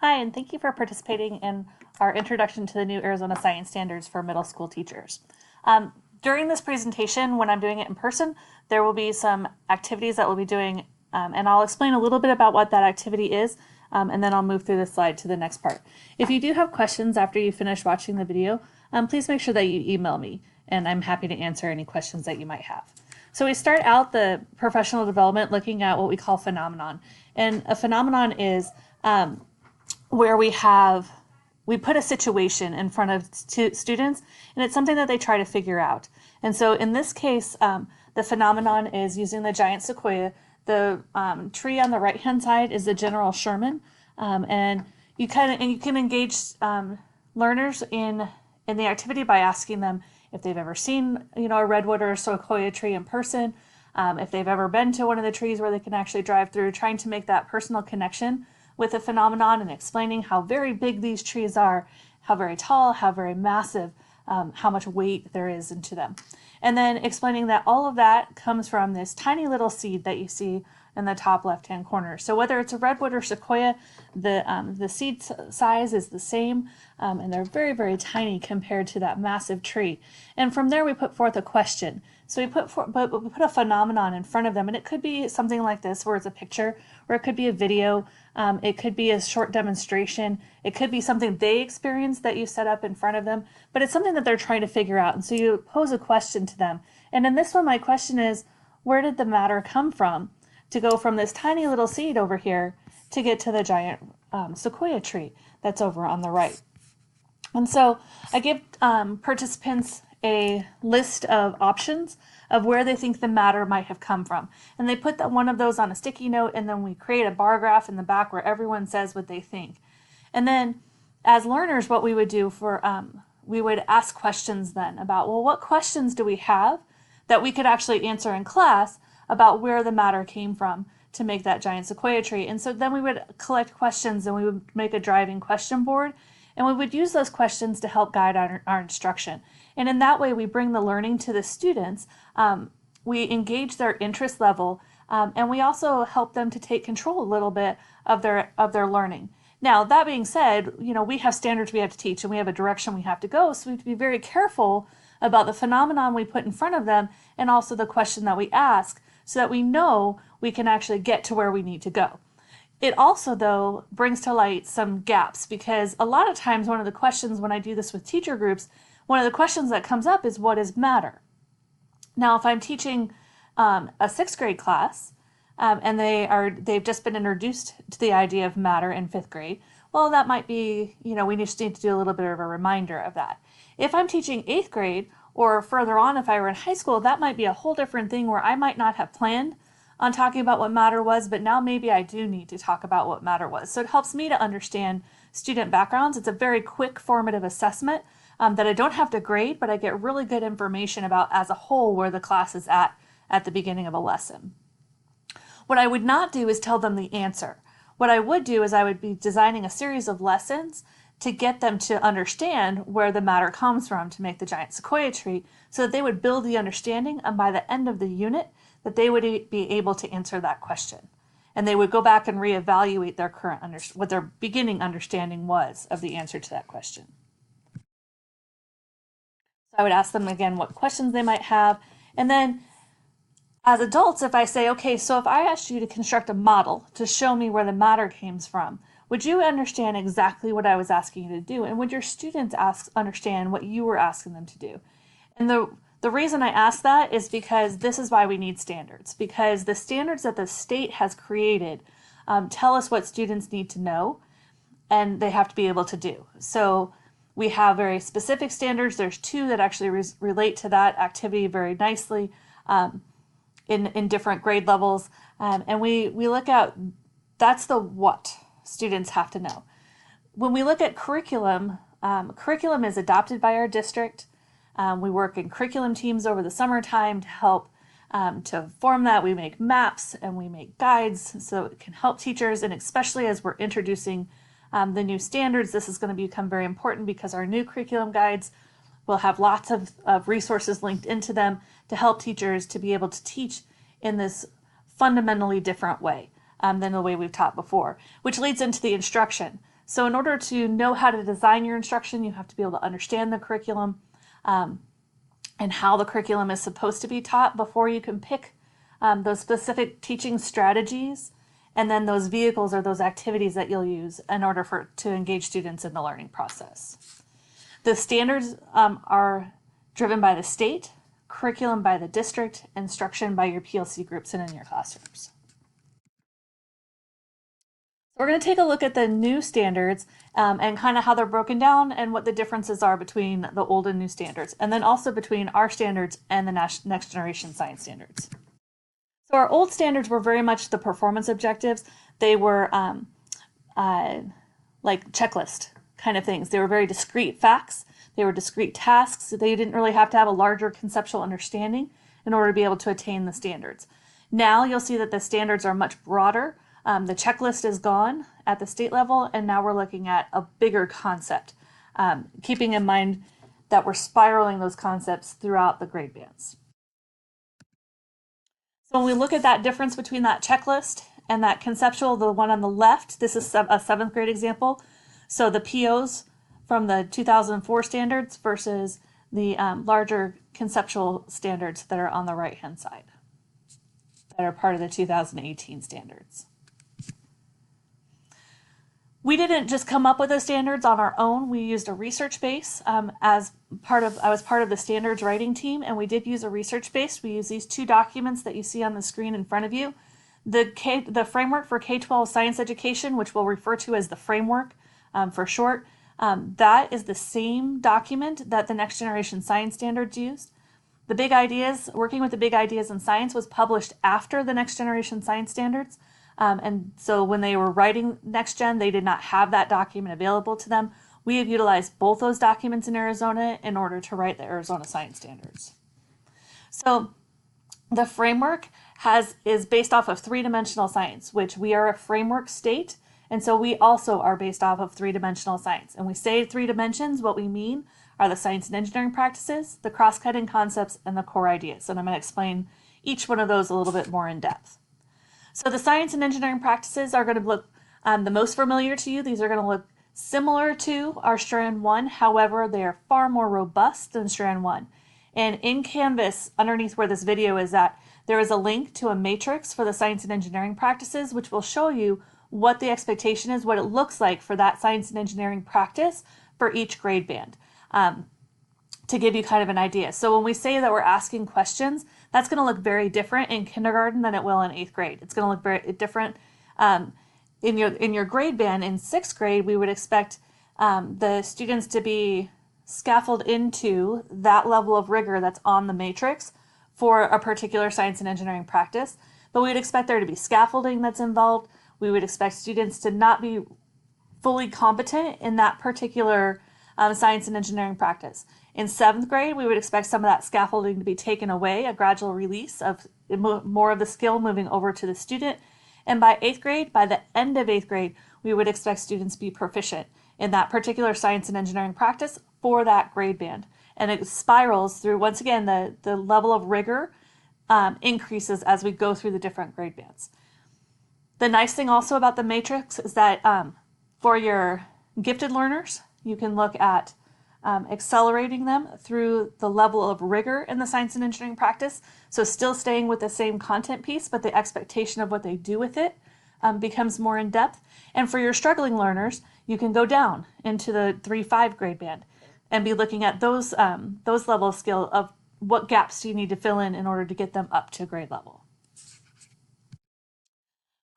Hi, and thank you for participating in our introduction to the new Arizona Science Standards for middle school teachers. During this presentation, when I'm doing it in person, there will be some activities that we'll be doing, and I'll explain a little bit about what that activity is, and then I'll move through the slide to the next part. If you do have questions after you finish watching the video, please make sure that you email me, and I'm happy to answer any questions that you might have. So we start out the professional development looking at what we call phenomenon. And a phenomenon is where we put a situation in front of students, and it's something that they try to figure out. And so in this case, the phenomenon is using the giant sequoia. The tree on the right-hand side is the General Sherman, and you can engage learners in the activity by asking them if they've ever seen, a redwood or a sequoia tree in person, if they've ever been to one of the trees where they can actually drive through, trying to make that personal connection with the phenomenon and explaining how very big these trees are, how very tall, how very massive, how much weight there is into them. And then explaining that all of that comes from this tiny little seed that you see in the top left-hand corner. So whether it's a redwood or sequoia, the seed size is the same, and they're very, very tiny compared to that massive tree. And from there, we put forth a question. So we put a phenomenon in front of them, and it could be something like this, where it's a picture, or it could be a video, it could be a short demonstration, it could be something they experienced that you set up in front of them, but it's something that they're trying to figure out. And so you pose a question to them. And in this one, my question is, where did the matter come from to go from this tiny little seed over here to get to the giant sequoia tree that's over on the right? And so I give participants a list of options of where they think the matter might have come from. And they put one of those on a sticky note, and then we create a bar graph in the back where everyone says what they think. And then as learners, what we would do we would ask questions then about, well, what questions do we have that we could actually answer in class about where the matter came from to make that giant sequoia tree? And so then we would collect questions, and we would make a driving question board, and we would use those questions to help guide our instruction. And in that way, we bring the learning to the students, we engage their interest level, and we also help them to take control a little bit of their learning. Now, that being said, we have standards we have to teach, and we have a direction we have to go, so we have to be very careful about the phenomenon we put in front of them, and also the question that we ask, so that we know we can actually get to where we need to go. It also, though, brings to light some gaps, because a lot of times one of the questions when I do this with teacher groups, one of the questions that comes up is, what is matter? Now, if I'm teaching a sixth grade class, and they've just been introduced to the idea of matter in fifth grade, well, that might be, we just need to do a little bit of a reminder of that. If I'm teaching eighth grade, or further on, if I were in high school, that might be a whole different thing where I might not have planned on talking about what matter was, but now maybe I do need to talk about what matter was. So it helps me to understand student backgrounds. It's a very quick formative assessment that I don't have to grade, but I get really good information about as a whole where the class is at the beginning of a lesson. What I would not do is tell them the answer. What I would do is I would be designing a series of lessons to get them to understand where the matter comes from to make the giant sequoia tree, so that they would build the understanding, and by the end of the unit, that they would be able to answer that question. And they would go back and reevaluate their what their beginning understanding was of the answer to that question. So I would ask them again what questions they might have, and then as adults, if I say, okay, so if I asked you to construct a model to show me where the matter came from, would you understand exactly what I was asking you to do? And would your students understand what you were asking them to do? And the reason I ask that is because this is why we need standards, because the standards that the state has created tell us what students need to know, and they have to be able to do. So we have very specific standards. There's two that actually relate to that activity very nicely in different grade levels. And we look at, that's the what students have to know. When we look at curriculum, curriculum is adopted by our district. We work in curriculum teams over the summertime to help to form that. We make maps and we make guides so it can help teachers, and especially as we're introducing the new standards, this is going to become very important, because our new curriculum guides will have lots of resources linked into them to help teachers to be able to teach in this fundamentally different way than the way we've taught before, which leads into the instruction. So in order to know how to design your instruction, you have to be able to understand the curriculum and how the curriculum is supposed to be taught before you can pick those specific teaching strategies and then those vehicles or those activities that you'll use in order to engage students in the learning process. The standards are driven by the state, curriculum by the district, instruction by your PLC groups and in your classrooms. So we're going to take a look at the new standards and kind of how they're broken down and what the differences are between the old and new standards, and then also between our standards and the next generation science standards. So our old standards were very much the performance objectives. They were like checklist kind of things. They were very discrete facts. They were discrete tasks. They didn't really have to have a larger conceptual understanding in order to be able to attain the standards. Now you'll see that the standards are much broader. The checklist is gone at the state level, and now we're looking at a bigger concept, keeping in mind that we're spiraling those concepts throughout the grade bands. So when we look at that difference between that checklist and that conceptual, the one on the left, this is a 7th grade example. So the POs from the 2004 standards versus the larger conceptual standards that are on the right-hand side that are part of the 2018 standards. We didn't just come up with the standards on our own. We used a research base I was part of the standards writing team, and we did use a research base. We use these 2 documents that you see on the screen in front of you. The framework for K-12 science education, which we'll refer to as the framework for short, that is the same document that the next generation science standards used. The big ideas, working with the big ideas in science, was published after the next generation science standards. And so when they were writing Next Gen, they did not have that document available to them. We have utilized both those documents in Arizona in order to write the Arizona Science Standards. So the framework is based off of 3-dimensional science, which we are a framework state. And so we also are based off of 3-dimensional science. And we say 3 dimensions, what we mean are the science and engineering practices, the cross-cutting concepts, and the core ideas. And I'm going to explain each one of those a little bit more in depth. So the science and engineering practices are going to look the most familiar to you. These are going to look similar to our Strand 1. However, they are far more robust than Strand 1. And in Canvas, underneath where this video is at, there is a link to a matrix for the science and engineering practices, which will show you what the expectation is, what it looks like for that science and engineering practice for each grade band, to give you kind of an idea. So when we say that we're asking questions, that's going to look very different in kindergarten than it will in 8th grade. It's going to look very different in your grade band. In 6th grade, we would expect the students to be scaffolded into that level of rigor that's on the matrix for a particular science and engineering practice. But we would expect there to be scaffolding that's involved. We would expect students to not be fully competent in that particular science and engineering practice. In 7th grade, we would expect some of that scaffolding to be taken away, a gradual release of more of the skill moving over to the student. And by 8th grade, by the end of 8th grade, we would expect students to be proficient in that particular science and engineering practice for that grade band. And it spirals through, once again, the level of rigor increases as we go through the different grade bands. The nice thing also about the matrix is that for your gifted learners, you can look at accelerating them through the level of rigor in the science and engineering practice. So still staying with the same content piece, but the expectation of what they do with it becomes more in depth. And for your struggling learners, you can go down into the 3-5 grade band and be looking at those level of skill of what gaps do you need to fill in order to get them up to grade level.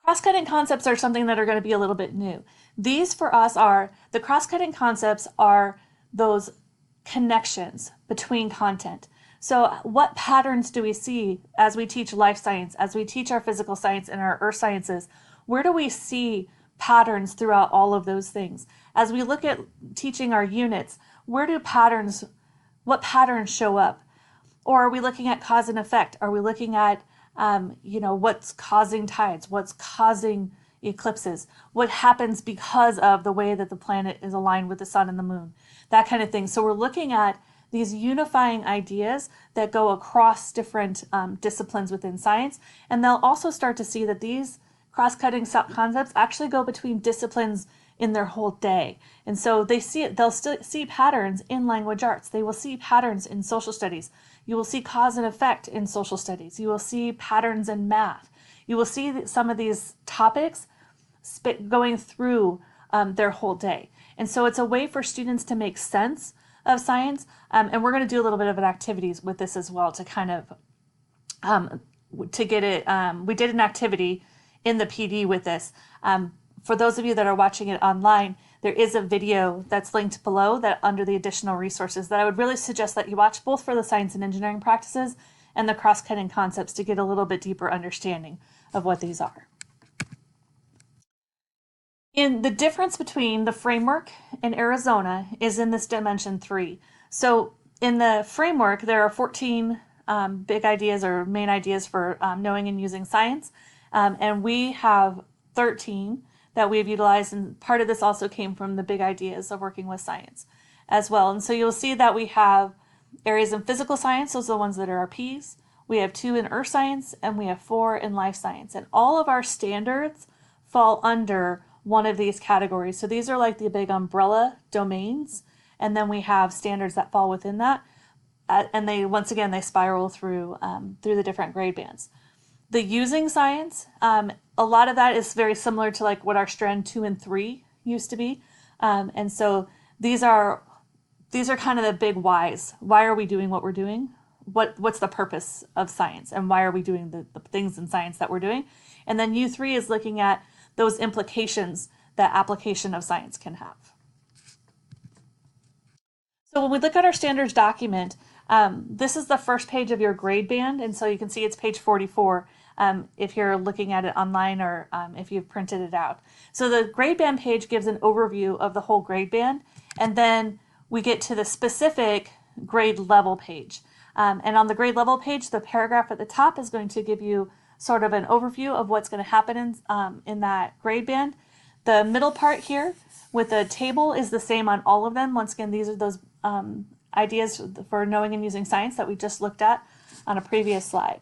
Cross-cutting concepts are something that are going to be a little bit new. These for us are, the cross-cutting concepts are those connections between content. So what patterns do we see as we teach life science, as we teach our physical science and our earth sciences? Where do we see patterns throughout all of those things? As we look at teaching our units, what patterns show up? Or are we looking at cause and effect? Are we looking at what's causing tides, what's causing eclipses, what happens because of the way that the planet is aligned with the sun and the moon, that kind of thing. So we're looking at these unifying ideas that go across different disciplines within science, and they'll also start to see that these cross-cutting concepts actually go between disciplines in their whole day. And so they'll still see patterns in language arts. They will see patterns in social studies. You will see cause and effect in social studies. You will see patterns in math. You will see some of these topics going through their whole day. And so it's a way for students to make sense of science. And we're going to do a little bit of an activities with this as well to kind of to get it. We did an activity in the PD with this. For those of you that are watching it online, there is a video that's linked below that under the additional resources that I would really suggest that you watch, both for the science and engineering practices and the cross-cutting concepts, to get a little bit deeper understanding of what these are. In the difference between the framework and Arizona is in this dimension 3. So in the framework, there are 14 big ideas or main ideas for knowing and using science. And we have 13 that we've utilized, and part of this also came from the big ideas of working with science as well. And so you'll see that we have areas in physical science, those are the ones that are our P's. We have 2 in earth science, and we have 4 in life science. And all of our standards fall under one of these categories. So these are like the big umbrella domains, and then we have standards that fall within that. And they, once again, they spiral through the different grade bands. The using science, a lot of that is very similar to like what our strand 2 and 3 used to be. And so these are kind of the big whys. Why are we doing what we're doing? What's the purpose of science, and why are we doing the things in science that we're doing? And then U3 is looking at those implications that application of science can have. So when we look at our standards document, this is the first page of your grade band, and so you can see it's page 44 if you're looking at it online or if you've printed it out. So the grade band page gives an overview of the whole grade band, and then we get to the specific grade level page. And on the grade level page, the paragraph at the top is going to give you sort of an overview of what's going to happen in that grade band. The middle part here with the table is the same on all of them. Once again, these are those ideas for knowing and using science that we just looked at on a previous slide.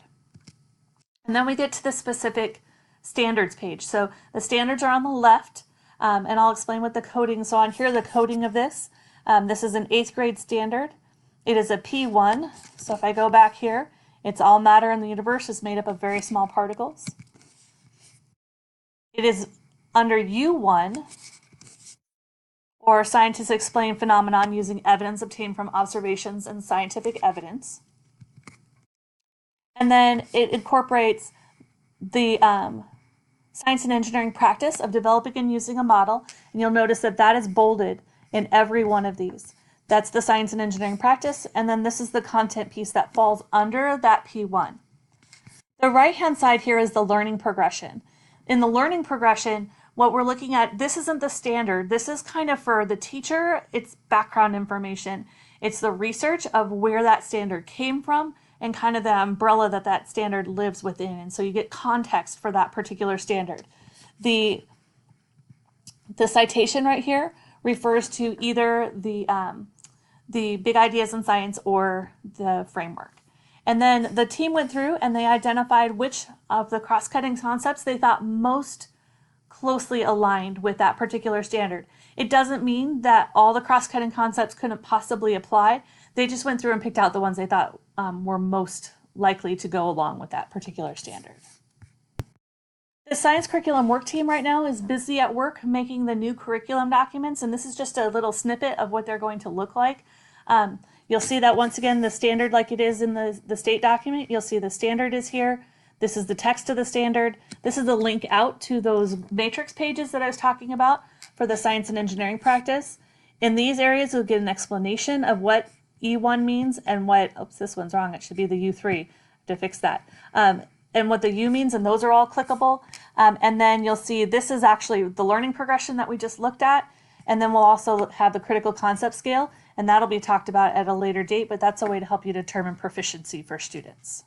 And then we get to the specific standards page. So the standards are on the left, and I'll explain what the coding. So on here, the coding of this is an 8th grade standard. It is a P1. So if I go back here, it's all matter in the universe is made up of very small particles. It is under U1, or scientists explain phenomenon using evidence obtained from observations and scientific evidence. And then it incorporates the science and engineering practice of developing and using a model. And you'll notice that that is bolded in every one of these. That's the science and engineering practice. And then this is the content piece that falls under that P1. The right-hand side here is the learning progression. In the learning progression, what we're looking at, this isn't the standard. This is kind of for the teacher, it's background information. It's the research of where that standard came from and kind of the umbrella that that standard lives within. And so you get context for that particular standard. The citation right here refers to either the big ideas in science or the framework. And then the team went through and they identified which of the cross-cutting concepts they thought most closely aligned with that particular standard. It doesn't mean that all the cross-cutting concepts couldn't possibly apply. They just went through and picked out the ones they thought were most likely to go along with that particular standard. The science curriculum work team right now is busy at work making the new curriculum documents, and this is just a little snippet of what they're going to look like. You'll see that once again, the standard like it is in the state document, you'll see the standard is here. This is the text of the standard. This is the link out to those matrix pages that I was talking about for the science and engineering practice. In these areas, you'll get an explanation of what E1 means and what, oops, this one's wrong. It should be the U3 to fix that. And what the U means, and those are all clickable. And then you'll see this is actually the learning progression that we just looked at. And then we'll also have the critical concept scale, and that'll be talked about at a later date, but that's a way to help you determine proficiency for students.